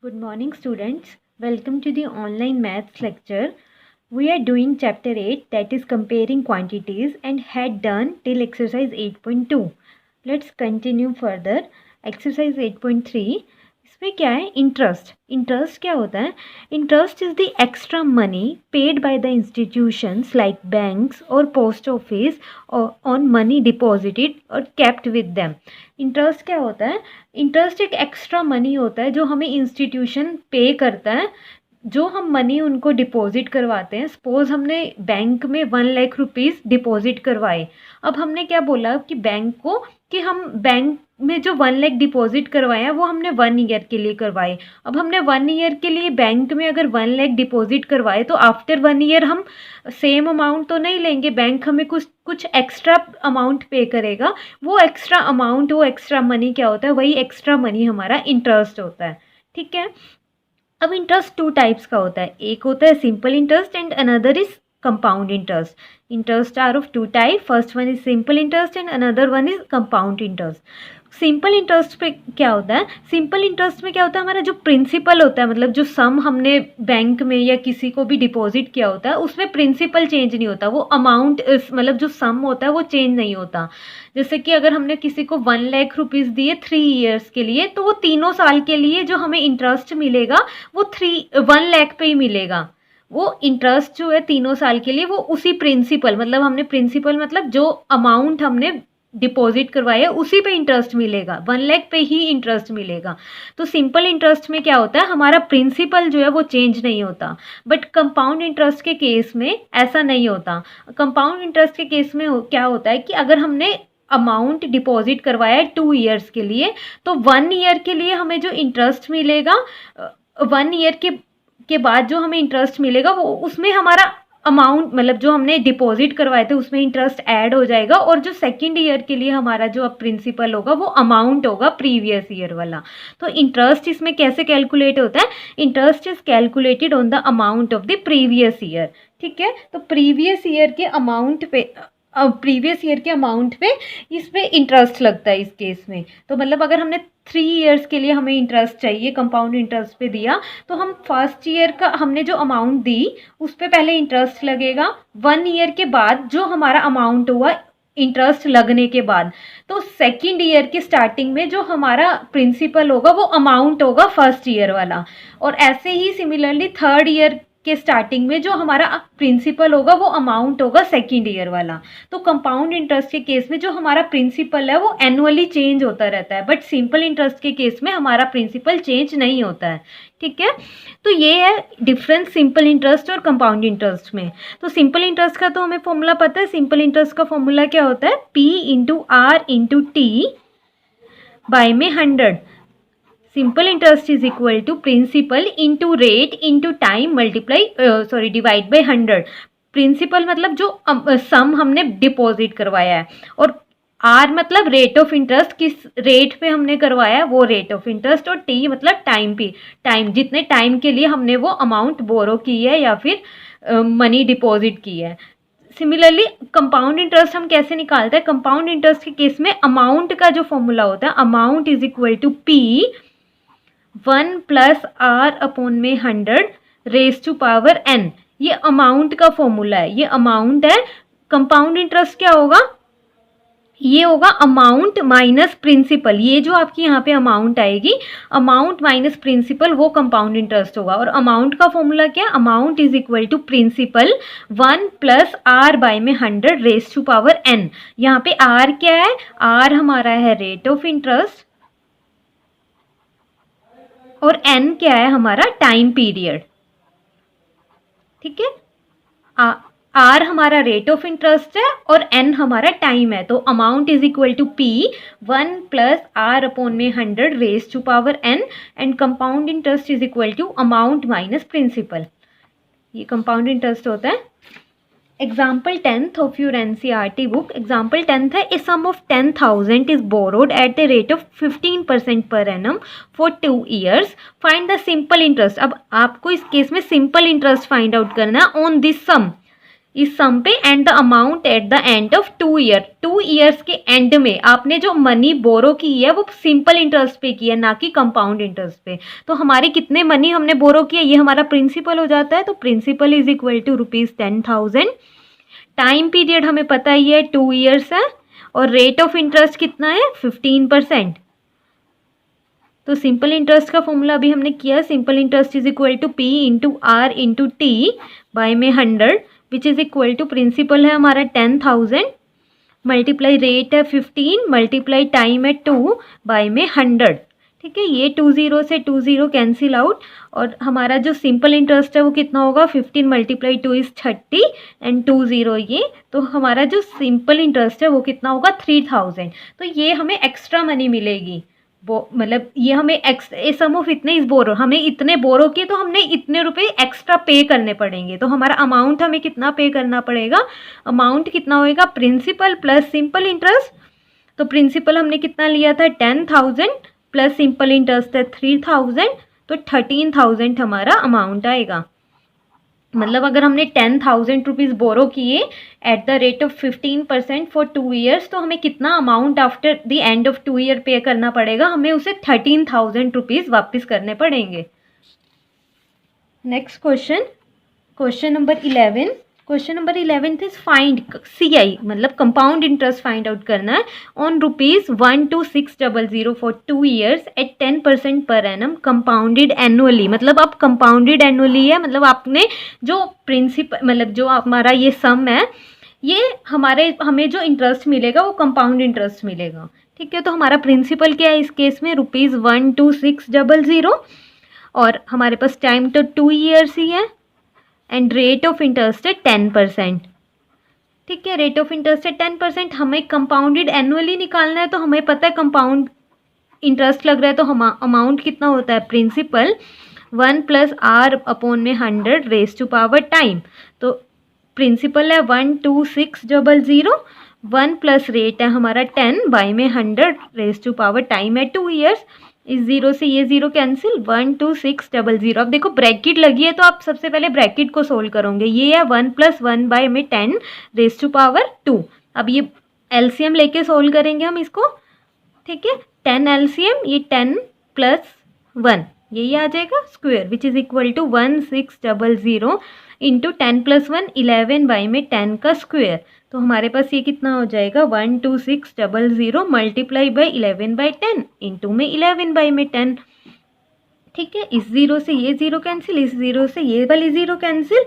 Good morning, students. Welcome to the online maths lecture. We are doing chapter 8, that is comparing quantities, and had done till exercise 8.2. Let's continue further. Exercise 8.3. इसमें क्या है? Interest क्या होता है? Interest is the extra money paid by the institutions like banks और post office on money deposited और kept with them. Interest क्या होता है? इंटरेस्ट एक एक्स्ट्रा मनी होता है जो हमें इंस्टीट्यूशन पे करता है, जो हम मनी उनको डिपॉजिट करवाते हैं. सपोज हमने बैंक में 1,00,000 रुपीज़ डिपॉजिट करवाए. अब हमने क्या बोला कि बैंक को कि हम बैंक में जो 1,00,000 डिपॉजिट करवाए हैं वो हमने 1 ईयर के लिए करवाए. अब हमने 1 ईयर के लिए बैंक में अगर 1,00,000 डिपॉजिट करवाए तो आफ्टर 1 ईयर हम सेम अमाउंट तो नहीं लेंगे, बैंक हमें कुछ एक्स्ट्रा अमाउंट पे करेगा. वो एक्स्ट्रा अमाउंट, वो एक्स्ट्रा मनी क्या होता है? वही एक्स्ट्रा मनी हमारा इंटरेस्ट होता है. ठीक है. अब इंटरेस्ट 2 टाइप्स का होता है. एक होता है simple interest and another is compound interest. Interest are of 2 type. First one is simple interest and another one is compound interest. Simple interest पे क्या होता है? सिंपल इंटरेस्ट में क्या होता है? हमारा जो प्रिंसिपल होता है, मतलब जो सम हमने बैंक में या किसी को भी डिपॉजिट किया होता है, उसमें प्रिंसिपल चेंज नहीं होता. वो अमाउंट मतलब जो सम होता है वो चेंज नहीं होता. जैसे कि अगर हमने किसी को 1,00,000 रुपीज़ दिए 3 ईयर्स के लिए, तो वो तीनों साल के लिए जो हमें इंटरेस्ट मिलेगा वो 1,00,000 पे ही मिलेगा. वो इंटरेस्ट जो है तीनों साल के लिए वो उसी प्रिंसिपल, मतलब हमने प्रिंसिपल मतलब जो अमाउंट हमने डिपॉजिट करवाया उसी पे इंटरेस्ट मिलेगा. 1,00,000 पे ही इंटरेस्ट मिलेगा. तो सिंपल इंटरेस्ट में क्या होता है? हमारा प्रिंसिपल जो है वो चेंज नहीं होता. बट कंपाउंड इंटरेस्ट के केस में ऐसा नहीं होता. कंपाउंड इंटरेस्ट के केस में क्या होता है कि अगर हमने अमाउंट डिपॉजिट करवाया है 2 ईयर्स के लिए, तो 1 ईयर के लिए हमें जो इंटरेस्ट मिलेगा, 1 ईयर के बाद जो हमें इंटरेस्ट मिलेगा वो उसमें हमारा अमाउंट, मतलब जो हमने डिपॉजिट करवाए थे उसमें इंटरेस्ट ऐड हो जाएगा. और जो सेकंड ईयर के लिए हमारा जो अब प्रिंसिपल होगा वो अमाउंट होगा प्रीवियस ईयर वाला. तो इंटरेस्ट इसमें कैसे कैलकुलेट होता है? Interest is calculated on the amount of the previous year. ठीक है. तो प्रीवियस ईयर के अमाउंट पे इस पे इंटरेस्ट लगता है इस केस में. तो मतलब अगर हमने 3 ईयर्स के लिए हमें इंटरेस्ट चाहिए, कंपाउंड इंटरेस्ट पे दिया, तो हम फर्स्ट ईयर का हमने जो अमाउंट दी उस पे पहले इंटरेस्ट लगेगा. 1 ईयर के बाद जो हमारा अमाउंट हुआ इंटरेस्ट लगने के बाद, तो सेकंड ईयर के स्टार्टिंग में जो हमारा प्रिंसिपल होगा वो अमाउंट होगा फर्स्ट ईयर वाला. और ऐसे ही सिमिलरली थर्ड ईयर के स्टार्टिंग में जो हमारा प्रिंसिपल होगा वो अमाउंट होगा सेकंड ईयर वाला. तो कंपाउंड इंटरेस्ट के केस में जो हमारा प्रिंसिपल है वो एनुअली चेंज होता रहता है. बट सिंपल इंटरेस्ट के केस में हमारा प्रिंसिपल चेंज नहीं होता है. ठीक है. तो ये है डिफरेंस सिंपल इंटरेस्ट और कंपाउंड इंटरेस्ट में. तो सिंपल इंटरेस्ट का तो हमें फॉर्मूला पता है. सिंपल इंटरेस्ट का फॉर्मूला क्या होता है? P/R/T बाय में 100. Simple interest is equal to principal into rate into time divide by 100. Principal मतलब जो सम हमने डिपॉजिट करवाया है, और आर मतलब रेट ऑफ इंटरेस्ट, किस रेट पे हमने करवाया है वो रेट ऑफ इंटरेस्ट, और टी मतलब टाइम जितने टाइम के लिए हमने वो अमाउंट बोरो की है या फिर मनी डिपॉजिट की है. सिमिलरली कंपाउंड इंटरेस्ट हम कैसे निकालते हैं? कंपाउंड इंटरेस्ट के केस में अमाउंट का जो फॉर्मूला होता है, amount is equal to P 1+R/100 raise to power n. ये अमाउंट का फॉर्मूला है, ये अमाउंट है. कंपाउंड इंटरेस्ट क्या होगा? ये होगा अमाउंट माइनस प्रिंसिपल. ये जो आपकी यहाँ पे अमाउंट आएगी, अमाउंट माइनस प्रिंसिपल, वो कंपाउंड इंटरेस्ट होगा. और अमाउंट का फॉर्मूला क्या? Amount is equal to principal 1+R/100 raise to power n. यहाँ पे R क्या है? R हमारा है रेट ऑफ इंटरेस्ट, और n क्या है? हमारा टाइम पीरियड. ठीक है. R हमारा रेट ऑफ इंटरेस्ट है और n हमारा टाइम है. तो amount is equal to P 1+R/100 raise to power n, and compound interest is equal to amount minus principal. ये कंपाउंड इंटरेस्ट होता है. Example 10th of your NCERT book. Example 10th है, a sum of 10,000 is borrowed at the rate of 15% per annum for 2 years. Find the simple interest. अब आपको इस case में simple interest find out करना है on this सम. इस सम पे and the amount at the end of 2 year. 2 years के and में आपने जो मनी बोरो की है वो सिंपल इंटरेस्ट पे की है, ना कि कंपाउंड इंटरेस्ट पे। तो हमारे कितने मनी हमने बोरो किया, ये हमारा प्रिंसिपल हो जाता है। तो principal is equal to ₹10,000। Time period हमें पता ही है 2 ईयर्स है, और रेट ऑफ इंटरेस्ट कितना है 15%। तो सिंपल इंटरेस्ट का फॉर्मूला अभी हमने किया, simple interest is equal to P into R into T by में 100 which is equal to principal है हमारा 10,000 मल्टीप्लाई रेट है 15 मल्टीप्लाई टाइम है 2 बाई में 100। ठीक है, ये 20 से 20 कैंसिल आउट, और हमारा जो सिंपल इंटरेस्ट है वो कितना होगा 15 मल्टीप्लाई 2 इज 30 एंड 20 ये, तो हमारा जो सिंपल इंटरेस्ट है वो कितना होगा 3,000। तो ये हमें एक्स्ट्रा मनी मिलेगी, वो मतलब ये हमें सम ऑफ इतने इस बोरो, हमें इतने बोरो किए तो हमने इतने रुपए एक्स्ट्रा पे करने पड़ेंगे। तो हमारा अमाउंट हमें कितना पे करना पड़ेगा, अमाउंट कितना होएगा प्रिंसिपल प्लस सिंपल इंटरेस्ट। तो प्रिंसिपल हमने कितना लिया था 10,000 प्लस सिंपल इंटरेस्ट है 3,000, तो 13,000 हमारा अमाउंट आएगा। मतलब अगर हमने 10,000 रुपीज़ बोरो किए at the rate of 15% for 2 years, तो हमें कितना amount after the end of 2 year पे करना पड़ेगा, हमें उसे 13,000 रुपीज़ वापस करने पड़ेंगे। Next question, question number 11। Question number 11 is find CI, मतलब कंपाउंड इंटरेस्ट फाइंड आउट करना है on ₹12600 for 2 years eight 10% per annum compounded annually. मतलब अब कंपाउंडेड एनुअली है, मतलब आपने जो प्रिंसिपल मतलब जो हमारा ये सम है, ये हमें जो इंटरेस्ट मिलेगा वो कंपाउंड इंटरेस्ट मिलेगा। ठीक है, तो हमारा प्रिंसिपल क्या है इस केस में ₹12600, और हमारे पास टाइम तो 2 ईयर्स ही है, एंड रेट ऑफ इंटरेस्ट है 10%। ठीक है, रेट ऑफ इंटरेस्ट है 10%। हमें कंपाउंडेड एनुअली निकालना है, तो हमें पता है कंपाउंड इंटरेस्ट लग रहा है, तो हम अमाउंट कितना होता है प्रिंसिपल 1 प्लस R अपॉन में 100 रेज टू पावर टाइम। तो प्रिंसिपल है 12600, 1 प्लस रेट है हमारा 10 बाई में 100 रेज टू पावर टाइम है 2 ईयर्स। इस 0 से ये 0 कैंसिल, 12600। अब देखो ब्रैकेट लगी है, तो आप सबसे पहले ब्रैकेट को सोल्व करोगे। ये है 1 प्लस 1 बाई में 10 रेज टू पावर 2। अब ये LCM लेके सोल्व करेंगे हम इसको। ठीक है, 10 LCM, ये 10 प्लस 1 यही आ जाएगा square which is equal to 1600 into 10 plus 1 11 by में 10 का स्क्वायर। तो हमारे पास ये कितना हो जाएगा 12600 मल्टीप्लाई बाई 11 बाई 10 इंटू में 11 बाई में 10। ठीक है, इस 0 से ये 0 कैंसिल, इस 0 से ये वाली 0 कैंसिल,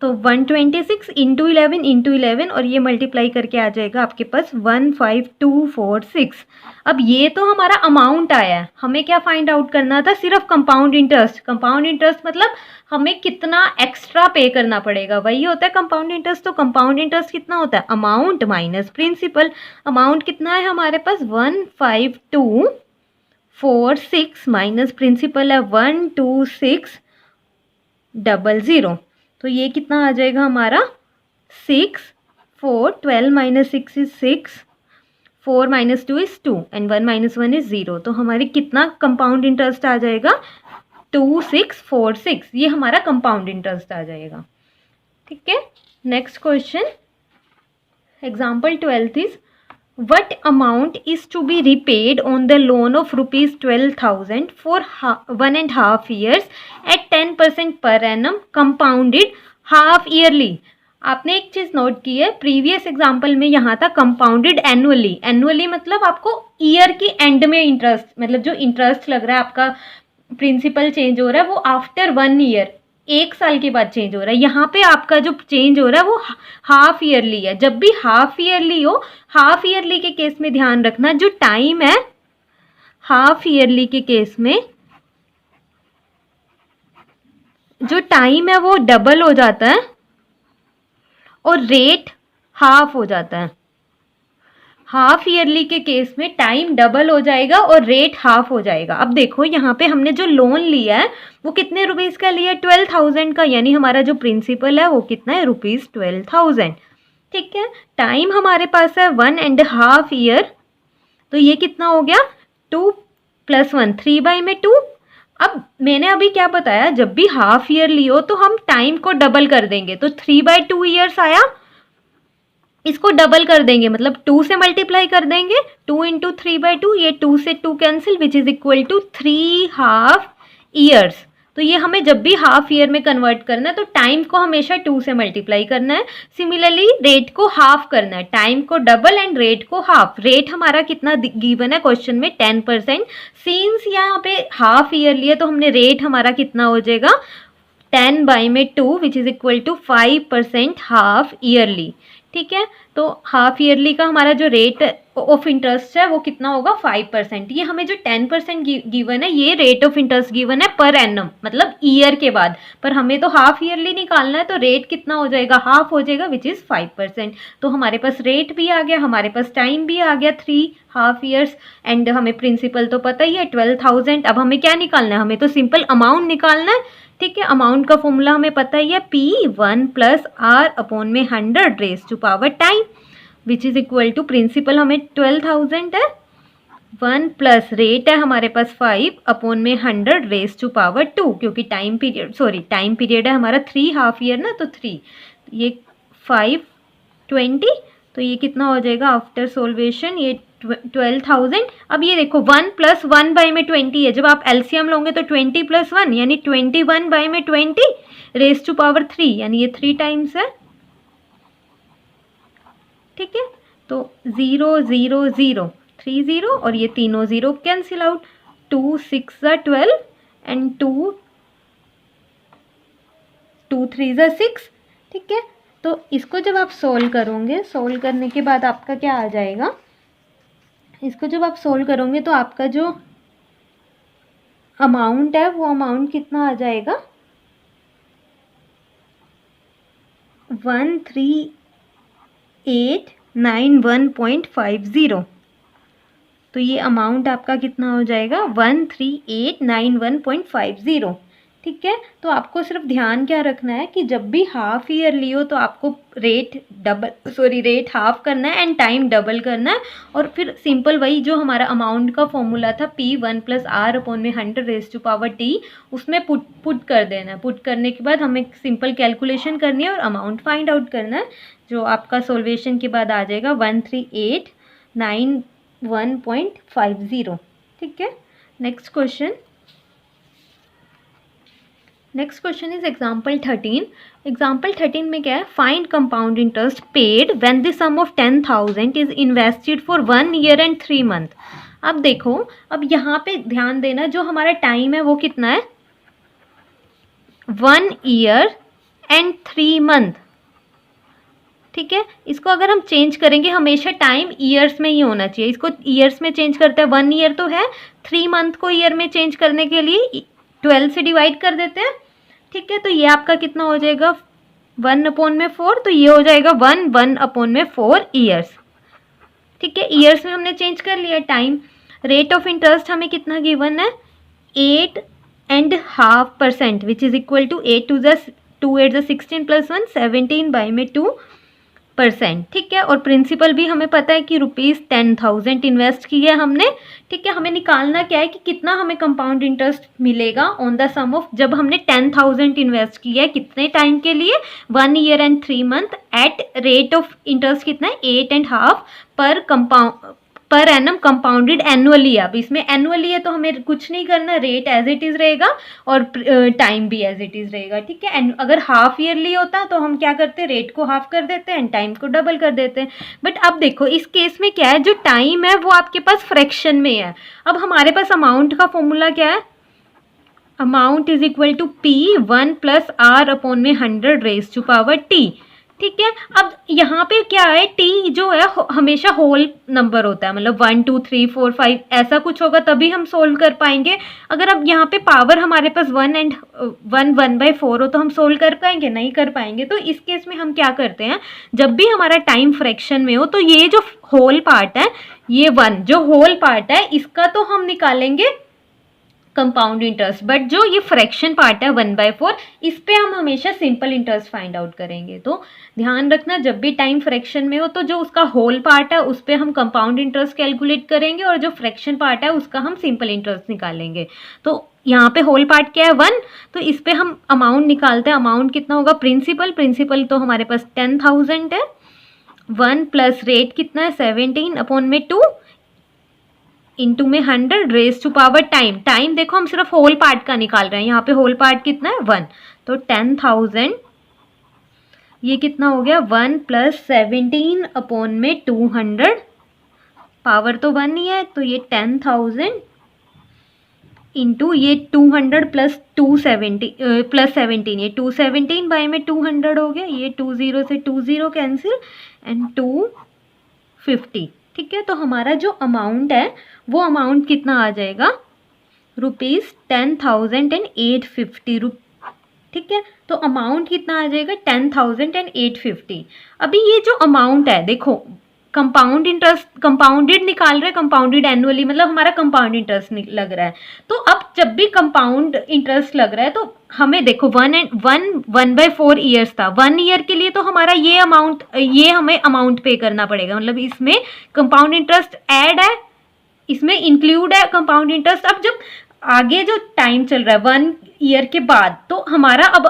तो 126 इंटू 11 और ये मल्टीप्लाई करके आ जाएगा आपके पास 15246। अब ये तो हमारा अमाउंट आया है, हमें क्या फाइंड आउट करना था, सिर्फ कंपाउंड इंटरेस्ट। कंपाउंड इंटरेस्ट मतलब हमें कितना एक्स्ट्रा पे करना पड़ेगा, वही होता है कंपाउंड इंटरेस्ट। तो कंपाउंड इंटरेस्ट कितना होता है, अमाउंट माइनस प्रिंसिपल। अमाउंट कितना है हमारे पास 15246 माइनस प्रिंसिपल है 12600। तो ये कितना आ जाएगा हमारा 6 4 12 minus 6 is 6, 4 minus 2 is 2 and 1 minus 1 is 0। तो हमारी कितना कंपाउंड इंटरेस्ट आ जाएगा 2646। ये हमारा कंपाउंड इंटरेस्ट आ जाएगा। ठीक है, next question, example 12 is what amount is to be repaid on the loan of ₹12,000 for 1.5 years at 10% per annum compounded half yearly। आपने एक चीज़ नोट की है, प्रीवियस एग्जाम्पल में यहाँ था कंपाउंडेड एनुअली। एनुअली मतलब आपको ईयर की एंड में इंटरेस्ट, मतलब जो इंटरेस्ट लग रहा है आपका प्रिंसिपल चेंज हो रहा है वो आफ्टर 1 ईयर, 1 साल के बाद चेंज हो रहा है। यहाँ पे आपका जो चेंज हो रहा है वो हाफ ईयरली है। जब भी हाफ ईयरली हो, हाफ ईयरली के केस में ध्यान रखना जो टाइम है, हाफ ईयरली के केस में जो टाइम है वो डबल हो जाता है और रेट हाफ हो जाता है। हाफ ईयरली के केस में टाइम डबल हो जाएगा और रेट हाफ हो जाएगा। अब देखो यहाँ पे हमने जो लोन लिया है वो कितने रुपीज़ का लिया है 12,000 का, यानी हमारा जो प्रिंसिपल है वो कितना है ₹12,000। ठीक है, टाइम हमारे पास है 1.5 ईयर, तो ये कितना हो गया 2 + 1 3 बाई में 2 अब मैंने अभी क्या बताया, जब भी हाफ ईयरली हो तो हम टाइम को डबल कर देंगे, तो 3/2 ईयर्स आया, इसको डबल कर देंगे, मतलब 2 से मल्टीप्लाई कर देंगे, 2 इंटू 3/2, ये 2 से 2 cancel, which is equal to 3 half years. तो ये हमें जब भी हाफ ईयर में कन्वर्ट करना है तो टाइम को हमेशा 2 से मल्टीप्लाई करना है। सिमिलरली रेट को हाफ करना है, टाइम को डबल एंड रेट को हाफ। रेट हमारा कितना गिवन है क्वेश्चन में, 10%। सीन्स यहाँ पे हाफ ईयरली है तो हमने रेट हमारा कितना हो जाएगा, 10/2 which is equal to 5% half yearly. ठीक है, तो हाफ ईयरली का हमारा जो रेट ऑफ इंटरेस्ट है वो कितना होगा, 5%। ये हमें जो 10% गिवन है, ये रेट ऑफ इंटरेस्ट गिवन है पर एनम, मतलब ईयर के बाद, पर हमें तो हाफ ईयरली निकालना है, तो रेट कितना हो जाएगा, हाफ हो जाएगा, विच इज़ 5%। तो हमारे पास रेट भी आ गया, हमारे पास टाइम भी आ गया, 3 हाफ ईयर्स, एंड हमें प्रिंसिपल तो पता ही है 12,000। अब हमें क्या निकालना है, हमें तो सिंपल अमाउंट निकालना है। ठीक है, अमाउंट का फॉर्मूला हमें पता ही है, P1 प्लस आर अपॉन में 100 raise to power time, which is equal to principal हमें 12,000 है, 1 प्लस रेट है हमारे पास 5 अपॉन में 100 रेज टू पावर 2, क्योंकि टाइम पीरियड है हमारा 3 हाफ ईयर ना, तो 3, ये 5 20, तो ये कितना हो जाएगा आफ्टर सोल्वेशन, ये 12,000। अब ये देखो 1 प्लस 1/20 है, जब आप एलसीएम लोगे तो 20 प्लस 1 यानी 21/20 रेज टू पावर 3, यानी ये 3 टाइम्स है। ठीक है, तो 0 0 0 3 0 और ये तीनों 0 कैंसिल आउट, 2 6 12 एंड 2 3 6। ठीक है, तो इसको जब आप सोल्व करोगे, सोल्व करने के बाद आपका क्या आ जाएगा, इसको जब आप सोल्व करोगे तो आपका जो अमाउंट है वो अमाउंट कितना आ जाएगा, 13891.50। तो ये अमाउंट आपका कितना हो जाएगा, 13891.50। ठीक है, तो आपको सिर्फ ध्यान क्या रखना है कि जब भी हाफ ईयर लियो तो आपको रेट हाफ करना है एंड टाइम डबल करना है, और फिर सिंपल वही जो हमारा अमाउंट का फॉर्मूला था P1 प्लस आर अपॉन में 100 रेज टू पावर T, उसमें पुट कर देना है। पुट करने के बाद हमें सिंपल कैलकुलेशन करनी है और अमाउंट फाइंड आउट करना है, जो आपका सोल्वेशन के बाद आ जाएगा 13891.50। ठीक है, next question is example 13। Example 13 में क्या है, find compound interest paid when the sum of 10,000 is invested for 1 year and 3 month. अब देखो, अब यहाँ पे ध्यान देना, जो हमारा टाइम है वो कितना है, 1 ईयर एंड 3 मंथ। ठीक है, इसको अगर हम चेंज करेंगे, हमेशा टाइम ईयर्स में ही होना चाहिए, इसको ईयर्स में चेंज करते हैं, 1 ईयर तो है, 3 मंथ को ईयर में चेंज करने के लिए 12 से डिवाइड कर देते हैं। ठीक है, तो ये आपका कितना हो जाएगा, 1/4, तो ये हो जाएगा 1/4 ईयर्स। ठीक है, ईयर्स में हमने चेंज कर लिया टाइम। रेट ऑफ इंटरेस्ट हमें कितना गिवन है, 8.5%, which is equal to 8 2 8 16 plus 1 17/2%। ठीक है, और प्रिंसिपल भी हमें पता है कि ₹10,000 इन्वेस्ट की है हमने। ठीक है, हमें निकालना क्या है कि कितना हमें कंपाउंड इंटरेस्ट मिलेगा ऑन द सम ऑफ, जब हमने 10,000 इन्वेस्ट किया है, कितने टाइम के लिए, 1 year and 3 month, at rate of interest कितना है, 8.5 पर एनम कंपाउंडेड एनुअली। अब इसमें एनुअली है तो हमें कुछ नहीं करना, रेट एज इट इज़ रहेगा और टाइम भी एज इट इज़ रहेगा। ठीक है, एंड अगर हाफ ईयरली होता तो हम क्या करते, रेट को हाफ कर देते हैं एंड टाइम को डबल कर देते हैं। बट अब देखो इस केस में क्या है, जो टाइम है वो आपके पास फ्रैक्शन में है। अब हमारे पास अमाउंट का फॉर्मूला क्या है, amount is equal to P1 plus R upon में 100 रेज टू पावर T। ठीक है, अब यहाँ पे क्या है, टी जो है हमेशा होल नंबर होता है, मतलब 1 2 3 4 5 ऐसा कुछ होगा तभी हम सोल्व कर पाएंगे। अगर अब यहाँ पे पावर हमारे पास 1/4 हो तो हम सोल्व कर पाएंगे, नहीं कर पाएंगे। तो इस केस में हम क्या करते हैं, जब भी हमारा टाइम फ्रैक्शन में हो तो ये जो होल पार्ट है, ये 1 जो होल पार्ट है, इसका तो हम निकालेंगे कंपाउंड इंटरेस्ट, बट जो ये फ्रैक्शन पार्ट है 1/4, इस पे हम हमेशा सिंपल इंटरेस्ट फाइंड आउट करेंगे। तो ध्यान रखना, जब भी टाइम फ्रैक्शन में हो तो जो उसका होल पार्ट है उस पे हम कंपाउंड इंटरेस्ट कैलकुलेट करेंगे और जो फ्रैक्शन पार्ट है उसका हम सिंपल इंटरेस्ट निकालेंगे। तो यहाँ पे होल पार्ट क्या है 1, तो इस पे हम अमाउंट निकालते हैं। अमाउंट कितना होगा, प्रिंसिपल तो हमारे पास 10,000 है। 1 प्लस रेट कितना है 17 अपॉन में 2 इंटू में 100 रेज टू पावर टाइम देखो हम सिर्फ होल पार्ट का निकाल रहे हैं, यहाँ पे होल पार्ट कितना है 1, तो 10,000 ये कितना हो गया 1 प्लस 17 अपॉन में 200, पावर तो 1 ही है, तो ये 10,000 इंटू ये 200 प्लस 270 प्लस 17, ये 217 बाई में 200 हो गया, ये 20 से 20 कैंसिल एंड 250। ठीक है, तो हमारा जो अमाउंट है वो अमाउंट कितना आ जाएगा, ₹10,850। ठीक है, तो अमाउंट कितना आ जाएगा 10,850। अभी ये जो अमाउंट है देखो, कंपाउंड इंटरेस्ट कंपाउंडेड निकाल रहे हैं, कंपाउंडेड एनुअली मतलब हमारा कंपाउंड इंटरेस्ट लग रहा है। तो अब जब भी कंपाउंड इंटरेस्ट लग रहा है तो हमें देखो 1/4 ईयर्स था, 1 ईयर के लिए तो हमारा ये अमाउंट, ये हमें अमाउंट पे करना पड़ेगा, मतलब इसमें कंपाउंड इंटरेस्ट ऐड है, इसमें इंक्लूड है कंपाउंड इंटरेस्ट। अब जब आगे जो टाइम चल रहा है 1 ईयर के बाद, तो हमारा अब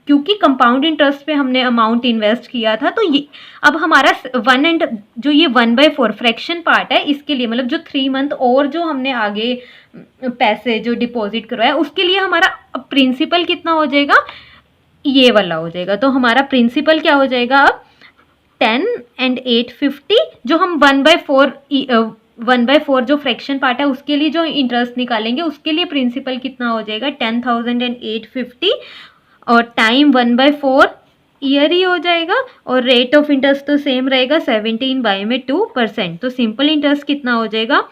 क्योंकि कंपाउंड इंटरेस्ट पे हमने अमाउंट इन्वेस्ट किया था, तो ये अब हमारा 1/4 फ्रैक्शन पार्ट है, इसके लिए मतलब जो 3 मंथ और जो हमने आगे पैसे जो डिपॉजिट करवाया उसके लिए हमारा प्रिंसिपल कितना हो जाएगा, ये वाला हो जाएगा। तो हमारा प्रिंसिपल क्या हो जाएगा अब 10 एंड 850, जो हम 1/4 जो फ्रैक्शन पार्ट है उसके लिए जो इंटरेस्ट निकालेंगे उसके लिए प्रिंसिपल कितना हो जाएगा 10,850, और टाइम 1/4 ईयर ही हो जाएगा, और रेट ऑफ इंटरेस्ट तो सेम रहेगा 17 बाई में 2%। तो सिंपल इंटरेस्ट कितना हो जाएगा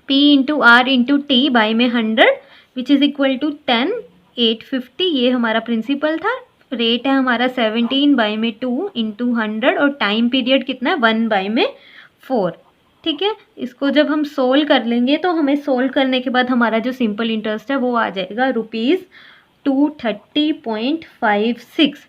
P into R into T by में 100 विच इज़ इक्वल टू 10,850, ये हमारा प्रिंसिपल था। रेट है हमारा 17 बाई में 2 इंटू 100, और टाइम पीरियड कितना है 1/4। ठीक है, इसको जब हम सोल्व कर लेंगे तो हमें सोल्व करने के बाद हमारा जो सिंपल इंटरेस्ट है वो आ जाएगा ₹230.56।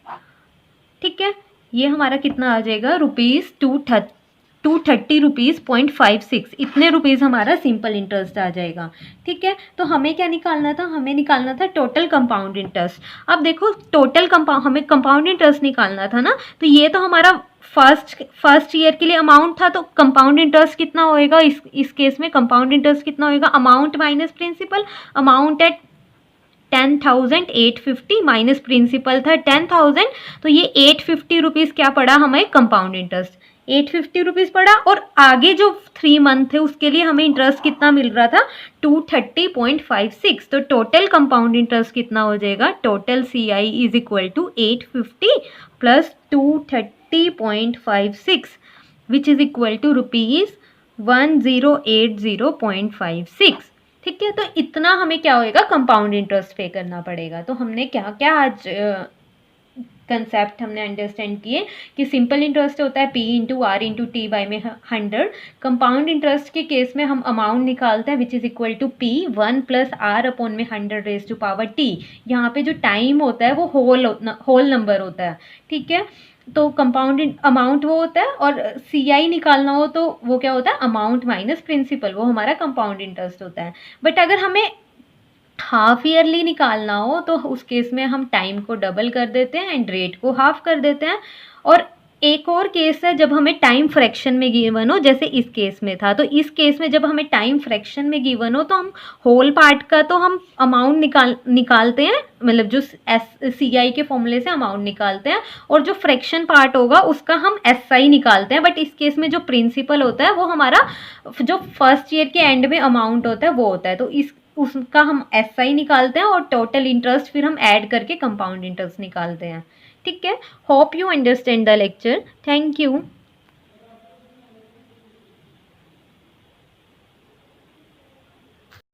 ठीक है, ये हमारा कितना आ जाएगा ₹230.56, इतने रुपीज़ हमारा सिंपल इंटरेस्ट आ जाएगा। ठीक है, तो हमें क्या निकालना था, हमें निकालना था टोटल कंपाउंड इंटरेस्ट। अब देखो टोटल हमें कंपाउंड इंटरेस्ट निकालना था ना, तो ये तो हमारा फर्स्ट ईयर के लिए अमाउंट था, तो कंपाउंड इंटरेस्ट कितना होएगा, इस केस में कंपाउंड इंटरेस्ट कितना होएगा, अमाउंट माइनस प्रिंसिपल। अमाउंट है 10,850 माइनस प्रिंसिपल था 10,000, तो ये 850 रुपीज़ क्या पड़ा हमें कंपाउंड इंटरेस्ट, 850 रुपीज़ पड़ा। और आगे जो 3 मंथ थे उसके लिए हमें इंटरेस्ट कितना मिल रहा था 230.56। तो टोटल कंपाउंड इंटरेस्ट कितना हो जाएगा, total CI is equal to 850 plus 230.56 which is equal to ₹1080.56। ठीक है, तो इतना हमें क्या होएगा कंपाउंड इंटरेस्ट पे करना पड़ेगा। तो हमने क्या क्या आज कंसेप्ट हमने अंडरस्टैंड किए कि सिंपल इंटरेस्ट होता है P into R into T by में 100। कंपाउंड इंटरेस्ट के केस में हम अमाउंट निकालते हैं which is equal to P 1 plus R upon में 100 रेज टू पावर T। यहाँ पे जो टाइम होता है वो होल नंबर होता है। ठीक है, तो कंपाउंड अमाउंट वो होता है, और CI निकालना हो तो वो क्या होता है अमाउंट माइनस प्रिंसिपल, वो हमारा कंपाउंड इंटरेस्ट होता है। बट अगर हमें हाफ ईयरली निकालना हो तो उस केस में हम टाइम को डबल कर देते हैं एंड रेट को हाफ कर देते हैं। और एक और केस है जब हमें टाइम फ्रैक्शन में गिवन हो, जैसे इस केस में था। तो इस केस में जब हमें टाइम फ्रैक्शन में गिवन हो तो हम होल पार्ट का तो हम अमाउंट निकालते हैं, मतलब जो CI के फॉर्मूले से अमाउंट निकालते हैं, और जो फ्रैक्शन पार्ट होगा उसका हम SI निकालते हैं। बट इस केस में जो प्रिंसिपल होता है वो हमारा जो फर्स्ट ईयर के एंड में अमाउंट होता है वो होता है, तो उसका हम SI निकालते हैं, और टोटल इंटरेस्ट फिर हम ऐड करके कंपाउंड इंटरेस्ट निकालते हैं। ठीक है, hope you understand the lecture. Thank you.